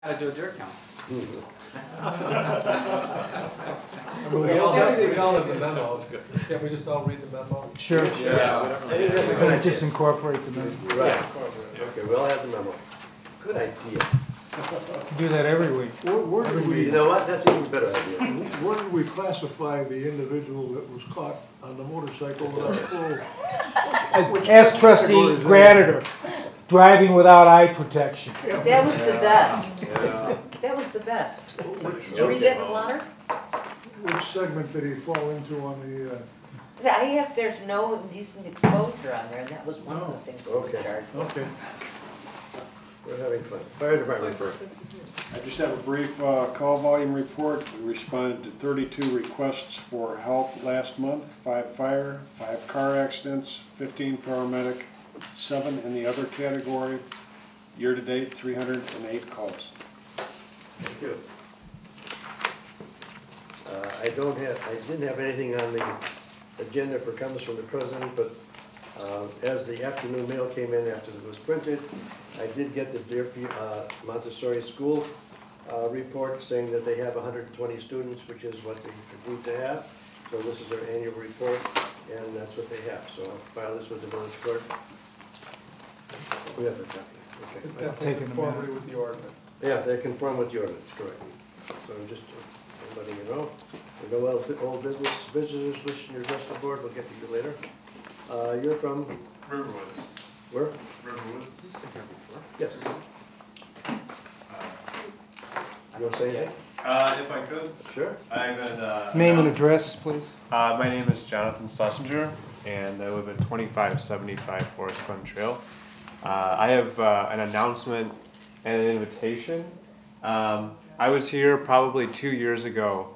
How to do a deer count. We all have the memo. Can't we just all read the memo? Sure. Yeah. I think that's a good Can I idea. just incorporate the memo? Right. Okay, we all have the memo. Good idea. Do that every week. Where did You we, know what? That's an even better idea. where did we classify the individual that was caught on the motorcycle without clothes? Ask trustee category is that? Granitor, driving without eye protection. That was the best. Yeah. That was the best. Which, Did you read that in the letter? which segment did he fall into on the, I asked, there's no indecent exposure on there, and that was one of the things we were Okay. charged with. okay. We're having fun. Fire department first. I just have a brief call volume report. We responded to 32 requests for help last month, 5 fire, 5 car accidents, 15 paramedic, 7 in the other category. Year to date, 308 calls. Thank you. I didn't have anything on the agenda for comments from the president, but as the afternoon mail came in after it was printed, I did get the Deerfield Montessori School report saying that they have 120 students, which is what they agreed to have. So this is their annual report, and that's what they have. So I'll file this with the village clerk. We have a copy. Okay. Definitely Taking a conformity with the ordinance. Yeah, they conform with the ordinance, correct. So I'm just letting you know. There are no old business, visitors wishing to address the board, we'll get to you later. You're from, Riverwoods. where? Riverwoods. He's been here before. Yes. You want to say anything? If I could, Sure. I'm in. Name and address, please. My name is Jonathan Schlesinger, and I live at 2575 Forest Glen Trail. I have an announcement and an invitation. I was here probably 2 years ago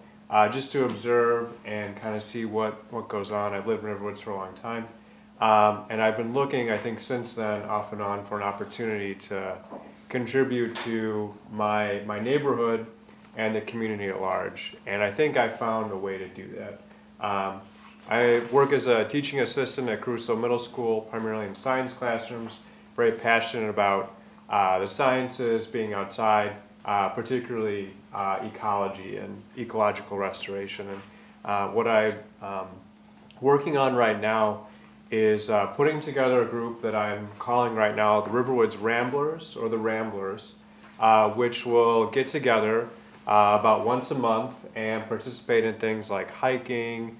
just to observe and kind of see what goes on. I've lived in Riverwoods for a long time. And I've been looking, I think since then, off and on for an opportunity to contribute to my neighborhood and the community at large. And I think I found a way to do that. I work as a teaching assistant at Crusoe Middle School, primarily in science classrooms. Very passionate about the sciences, being outside, particularly ecology and ecological restoration. And what I'm working on right now is putting together a group that I'm calling right now the Riverwoods Ramblers, or the Ramblers, which will get together about once a month and participate in things like hiking,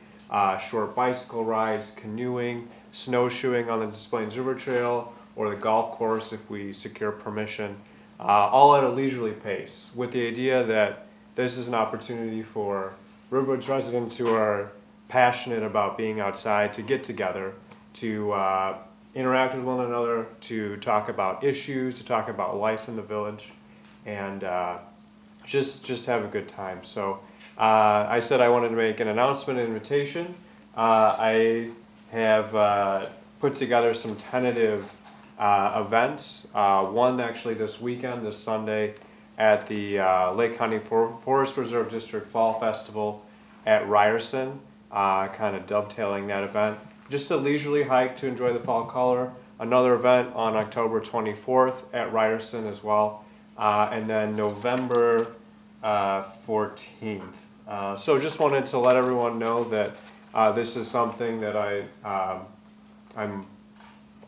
short bicycle rides, canoeing, snowshoeing on the Des Plaines River Trail, or the golf course if we secure permission, all at a leisurely pace, with the idea that this is an opportunity for Riverwoods residents who are passionate about being outside to get together, to interact with one another, to talk about issues, to talk about life in the village, and just have a good time. So I said I wanted to make an announcement and invitation. I have put together some tentative events. One actually this weekend, this Sunday, at the Lake County Forest Preserve District Fall Festival at Ryerson, kind of dovetailing that event. Just a leisurely hike to enjoy the fall color. Another event on October 24th at Ryerson as well. And then November 14th. So just wanted to let everyone know that this is something that I'm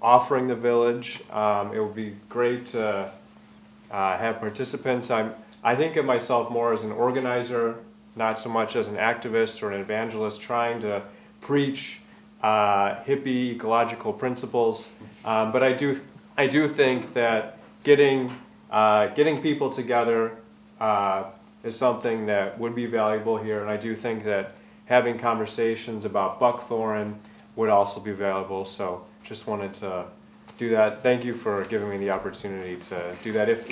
offering the village. It would be great to have participants. I think of myself more as an organizer, not so much as an activist or an evangelist trying to preach hippie ecological principles. But I do think that getting people together is something that would be valuable here, and I do think that having conversations about buckthorn would also be valuable. So just wanted to do that. Thank you for giving me the opportunity to do that. If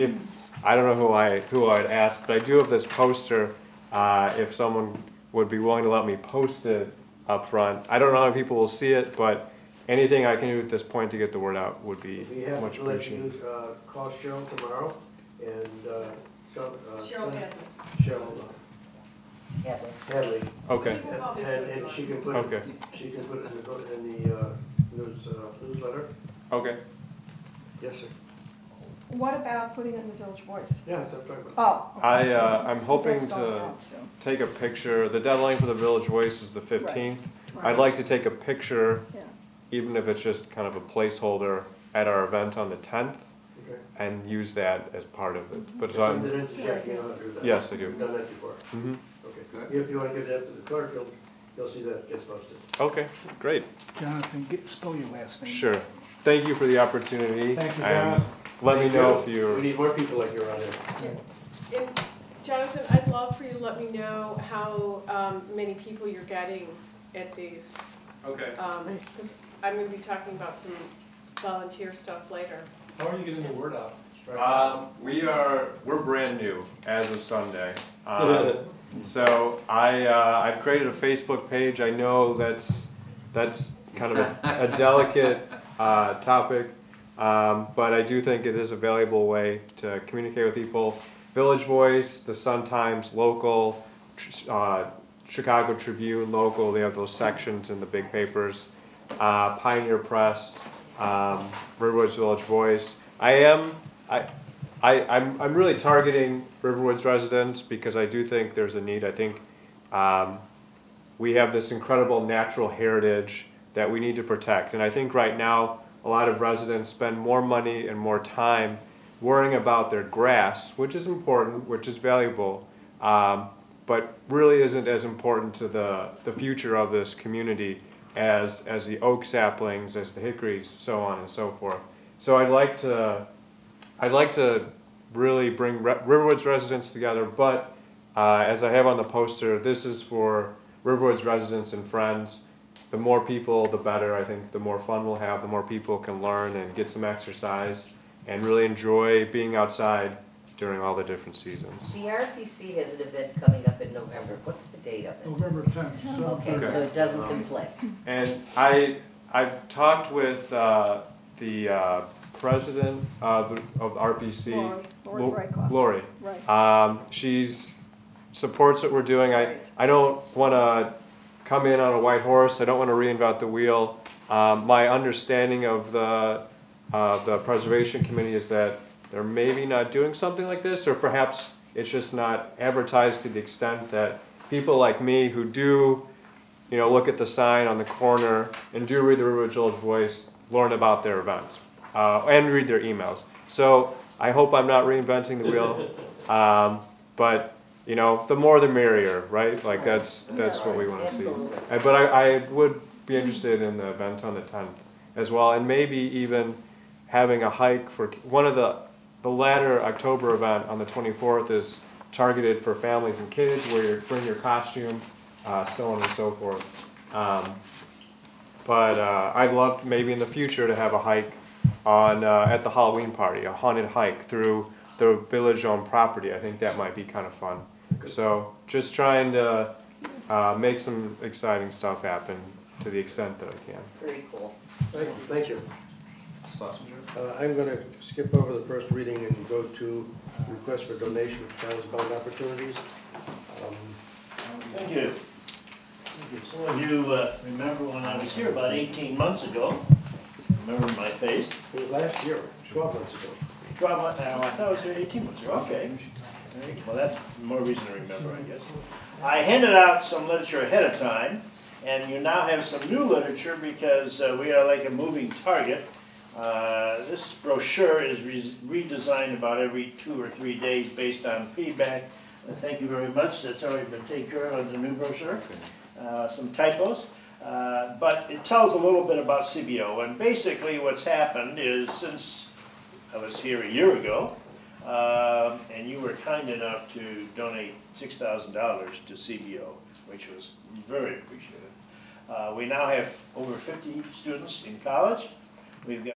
I don't know who I'd ask, but I do have this poster. If someone would be willing to let me post it up front. I don't know how people will see it, but anything I can do at this point to get the word out would be If you have much to let appreciated. you call Cheryl tomorrow, and Cheryl Hadley. Cheryl Yeah, Hadley, Okay. and she can put Okay. it, she can put it in the newsletter. Okay. Yes, sir. What about putting it in the Village Voice? Yeah, that's right. Oh. okay. I'm hoping That's going to out soon. take a picture. The deadline for the Village Voice is the 15th. I'd like to take a picture, Yeah. even if it's just kind of a placeholder, at our event on the 10th, Okay. and use that as part of it. But so Send it I'm, in to Jack, you know how to do that. yes, I do. You've done that before. Mhm. Okay. If you want to give that to the clerk, you'll see that gets posted. Okay, great. Jonathan, spell your last name. Sure. Thank you for the opportunity. Thank you, and Jonathan. let me Thank know you. if We you're. need more people like you around here. And Jonathan, I'd love for you to let me know how many people you're getting at these. Okay. Because I'm going to be talking about some volunteer stuff later. How are you getting the word out? We're brand new as of Sunday. So I've created a Facebook page. I know that's kind of a delicate topic, but I do think it is a valuable way to communicate with people. Village Voice, the Sun-Times local, Chicago Tribune local, they have those sections in the big papers. Pioneer Press, Riverwoods Village Voice. I'm really targeting Riverwoods residents because I do think there's a need. I think we have this incredible natural heritage that we need to protect. And I think right now a lot of residents spend more money and more time worrying about their grass, which is important, which is valuable, but really isn't as important to the future of this community as the oak saplings, as the hickories, so on and so forth. So I'd like to really bring Riverwoods residents together, but as I have on the poster, this is for Riverwoods residents and friends. The more people, the better. I think the more fun we'll have, the more people can learn and get some exercise and really enjoy being outside during all the different seasons. The RPC has an event coming up in November. What's the date of it? November 10th. Okay, so it doesn't conflict. And I've talked with the president of RPC, Lori Rykoff. Lori. Right. She's supports what we're doing. Right. I don't want to come in on a white horse. I don't want to reinvent the wheel. My understanding of the preservation committee is that they're maybe not doing something like this, or perhaps it's just not advertised to the extent that people like me who do, look at the sign on the corner and do read the Riverwoods Village Voice, learn about their events, and read their emails. So I hope I'm not reinventing the wheel, but the more the merrier, right? Like that's what we want to see. Absolutely. But I would be interested in the event on the 10th as well, and maybe even having a hike for one of the latter October event on the 24th is targeted for families and kids, where you bring your costume, so on and so forth. But I'd love maybe in the future to have a hike on at the Halloween party, a haunted hike through the village-owned property. I think that might be kind of fun. So just trying to make some exciting stuff happen to the extent that I can. Very cool. Thank you. I'm going to skip over the first reading and go to request for donation for Town's Bond Opportunities. Thank you. Some of you remember when I was here about 18 months ago. Remember my face? It was last year, 12 months ago. 12 months, I thought I was here 18 months ago, okay. Well, that's more reason to remember, I guess. I handed out some literature ahead of time, and you now have some new literature because we are like a moving target. This brochure is redesigned about every 2 or 3 days based on feedback. Thank you very much. That's already been taken care of in the new brochure. Some typos. But it tells a little bit about CBO. And basically what's happened is, since I was here a year ago, and you were kind enough to donate $6,000 to CBO, which was very appreciated. We now have over 50 students in college. We've got